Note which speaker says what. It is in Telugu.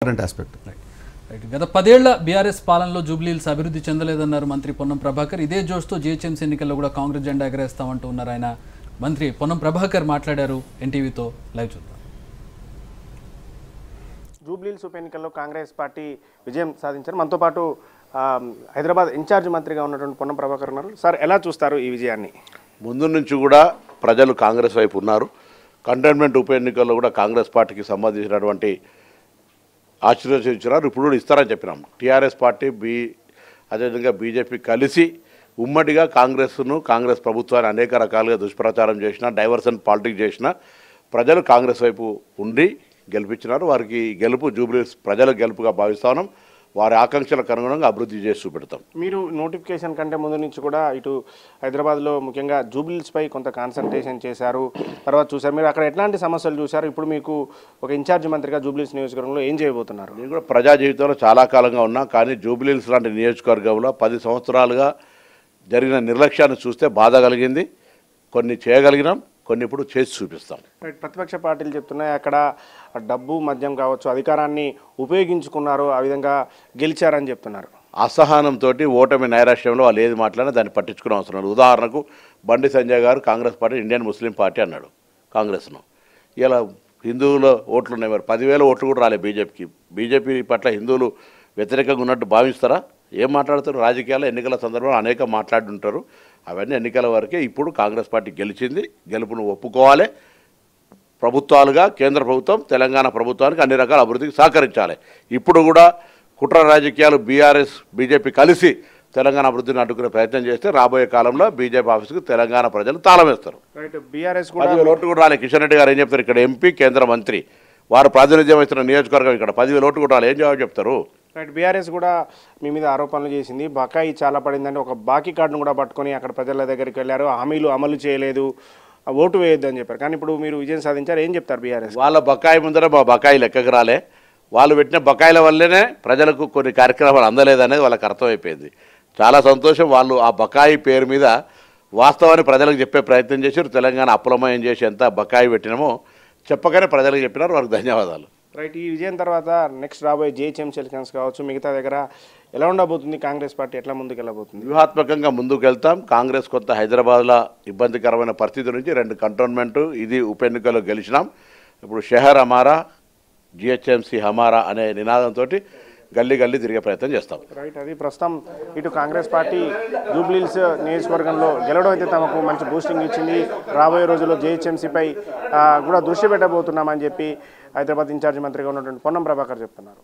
Speaker 1: Current aspect.
Speaker 2: గత 10 ఏళ్ల బీఆర్ఎస్ పాలనలో జూబ్లీహిల్స్ అభివృద్ధి చెందలేదన్నారు మంత్రి పొన్నం ప్రభాకర్. ఇదే జోష్తో జీహెచ్ఎంసీ ఎన్నికల్లో కూడా కాంగ్రెస్ జెండా ఎగరేస్తామంటూ ఉన్నారు ఆయన. మంత్రి పొన్నం ప్రభాకర్ మాట్లాడారు ఎన్టీవీతో. లైవ్ చూద్దాం.
Speaker 3: జూబ్లీహిల్స్ ఉప ఎన్నికల్లో కాంగ్రెస్ పార్టీ విజయం సాధించారు. మనతో పాటు హైదరాబాద్ ఇన్ఛార్జ్ మంత్రిగా ఉన్నటువంటి పొన్నం ప్రభాకర్ ఉన్నారు. సార్, ఎలా చూస్తారు ఈ విజయాన్ని?
Speaker 4: ముందు నుంచి కూడా ప్రజలు కాంగ్రెస్ వైపు ఉన్నారు. కంటోన్మెంట్ ఉప ఎన్నికల్లో కూడా కాంగ్రెస్ పార్టీకి సంబంధించినటువంటి ఆశీర్వదించినారు. ఇప్పుడు కూడా ఇస్తారని చెప్పినాం. టీఆర్ఎస్ పార్టీ అదేవిధంగా బీజేపీ కలిసి ఉమ్మడిగా కాంగ్రెస్ ప్రభుత్వాన్ని అనేక రకాలుగా దుష్ప్రచారం చేసినా, డైవర్షన్ పాలిటిక్స్ చేసినా ప్రజలు కాంగ్రెస్ వైపు ఉండి గెలిపించినారు. వారికి గెలుపు జూబ్లీహిల్స్ ప్రజల గెలుపుగా భావిస్తా ఉన్నాం. వారి ఆకాంక్షలకు అనుగుణంగా అభివృద్ధి చేసి చూపెడతాం.
Speaker 3: మీరు నోటిఫికేషన్ కంటే ముందు నుంచి కూడా ఇటు హైదరాబాద్లో ముఖ్యంగా జూబ్లీహిల్స్పై కొంత కాన్సన్ట్రేషన్ చేశారు. తర్వాత చూశారు, మీరు అక్కడ ఎట్లాంటి సమస్యలు చూశారు? ఇప్పుడు మీకు ఒక ఇన్ఛార్జ్ మంత్రిగా జూబ్లీహిల్స్ నియోజకవర్గంలో ఏం చేయబోతున్నారు?
Speaker 4: నేను కూడా ప్రజా జీవితంలో చాలా కాలంగా ఉన్నా, కానీ జూబ్లీహిల్స్ లాంటి నియోజకవర్గంలో 10 సంవత్సరాలుగా జరిగిన నిర్లక్ష్యాన్ని చూస్తే బాధ కలిగింది. కొన్ని చేయగలిగినాం, కొన్ని ఇప్పుడు చేసి చూపిస్తాం.
Speaker 3: ప్రతిపక్ష పార్టీలు చెప్తున్నాయి అక్కడ డబ్బు, మద్యం కావచ్చు, అధికారాన్ని ఉపయోగించుకున్నారు, ఆ విధంగా గెలిచారని చెప్తున్నారు.
Speaker 4: అసహనంతో ఓటమి నైరాశ్యంలో వాళ్ళు ఏది మాట్లాడినా దాన్ని పట్టించుకునే అవసరం లేదు. ఉదాహరణకు బండి సంజయ్ గారు Congress party Indian Muslim party అన్నాడు కాంగ్రెస్ను. ఇలా హిందువుల ఓట్లు ఉన్నాయి, మరి 10,000 ఓట్లు కూడా రాలేదు బీజేపీకి. బీజేపీ పట్ల హిందువులు వ్యతిరేకంగా ఉన్నట్టు భావిస్తారా? ఏం మాట్లాడతారు? రాజకీయాల్లో ఎన్నికల సందర్భంలో అనేక మాట్లాడుంటారు. అవన్నీ ఎన్నికల వరకే. ఇప్పుడు కాంగ్రెస్ పార్టీ గెలిచింది, గెలుపును ఒప్పుకోవాలి. ప్రభుత్వాలుగా కేంద్ర ప్రభుత్వం తెలంగాణ ప్రభుత్వానికి అన్ని రకాల అభివృద్ధికి సహకరించాలి. ఇప్పుడు కూడా కుట్ర రాజకీయాలు బీఆర్ఎస్ బీజేపీ కలిసి తెలంగాణ అభివృద్ధిని అడ్డుకునే ప్రయత్నం చేస్తే రాబోయే కాలంలో బీజేపీ ఆఫీస్కి తెలంగాణ ప్రజలు తాళం వేస్తారు. 10,000 ఓట్లు కూడా రాలేదు. కిషన్ రెడ్డి గారు ఏం చెప్తారు? ఇక్కడ ఎంపీ, కేంద్ర మంత్రి, వారు ప్రాతినిధ్యం వహిస్తున్న నియోజకవర్గం, ఇక్కడ 10,000 ఓట్లు కూడా రాలేదు. ఏం జవాబు చెప్తారు?
Speaker 3: బీఆర్ఎస్ కూడా మీ మీద ఆరోపణలు చేసింది. బకాయి చాలా పడిందంటే ఒక బాకీ కార్డును కూడా పట్టుకొని అక్కడ ప్రజల దగ్గరికి వెళ్ళారు, హామీలు అమలు చేయలేదు, ఓటు వేయొద్దు అని చెప్పారు. కానీ ఇప్పుడు మీరు విజయం సాధించారు, ఏం చెప్తారు? బీఆర్ఎస్
Speaker 4: వాళ్ళ బకాయి ముందర మా బకాయి లెక్కకు రాలే. వాళ్ళు పెట్టిన బకాయిల వల్లనే ప్రజలకు కొన్ని కార్యక్రమాలు అందలేదనేది వాళ్ళకి అర్థమైపోయింది. చాలా సంతోషం. వాళ్ళు ఆ బకాయి పేరు మీద వాస్తవాన్ని ప్రజలకు చెప్పే ప్రయత్నం చేశారు. తెలంగాణ అప్పులమయం చేసి ఎంత బకాయి పెట్టినామో చెప్పగానే ప్రజలకు చెప్పినారు. వారికి ధన్యవాదాలు.
Speaker 3: రైట్. ఈ విజయం తర్వాత నెక్స్ట్ రాబోయే జీహెచ్ఎంసీ ఎలక్షన్స్ కావచ్చు, మిగతా దగ్గర ఎలా ఉండబోతుంది? కాంగ్రెస్ పార్టీ ఎట్లా ముందుకు వెళ్ళబోతుంది?
Speaker 4: వ్యూహాత్మకంగా ముందుకు వెళ్తాం. కాంగ్రెస్ కొంత హైదరాబాద్లో ఇబ్బందికరమైన పరిస్థితి నుంచి 2 కంటోన్మెంటు ఇది ఉప ఎన్నికల్లో గెలిచినాం. ఇప్పుడు షహర్ హమారా, జీహెచ్ఎంసీ హమారా అనే నినాదంతో గల్లీ గల్లీ తిరిగే ప్రయత్నం చేస్తాం.
Speaker 3: రైట్. అది ప్రస్తుతం ఇటు కాంగ్రెస్ పార్టీ జూబ్లీహిల్స్ నియోజకవర్గంలో గెలవడం అయితే తమకు మంచి బూస్టింగ్ ఇచ్చింది. రాబోయే రోజుల్లో జీహెచ్ఎంసీపై కూడా దృష్టి పెట్టబోతున్నామని చెప్పి హైదరాబాద్ ఇన్ఛార్జ్ మంత్రిగా ఉన్నటువంటి పొన్నం ప్రభాకర్ చెప్తున్నారు.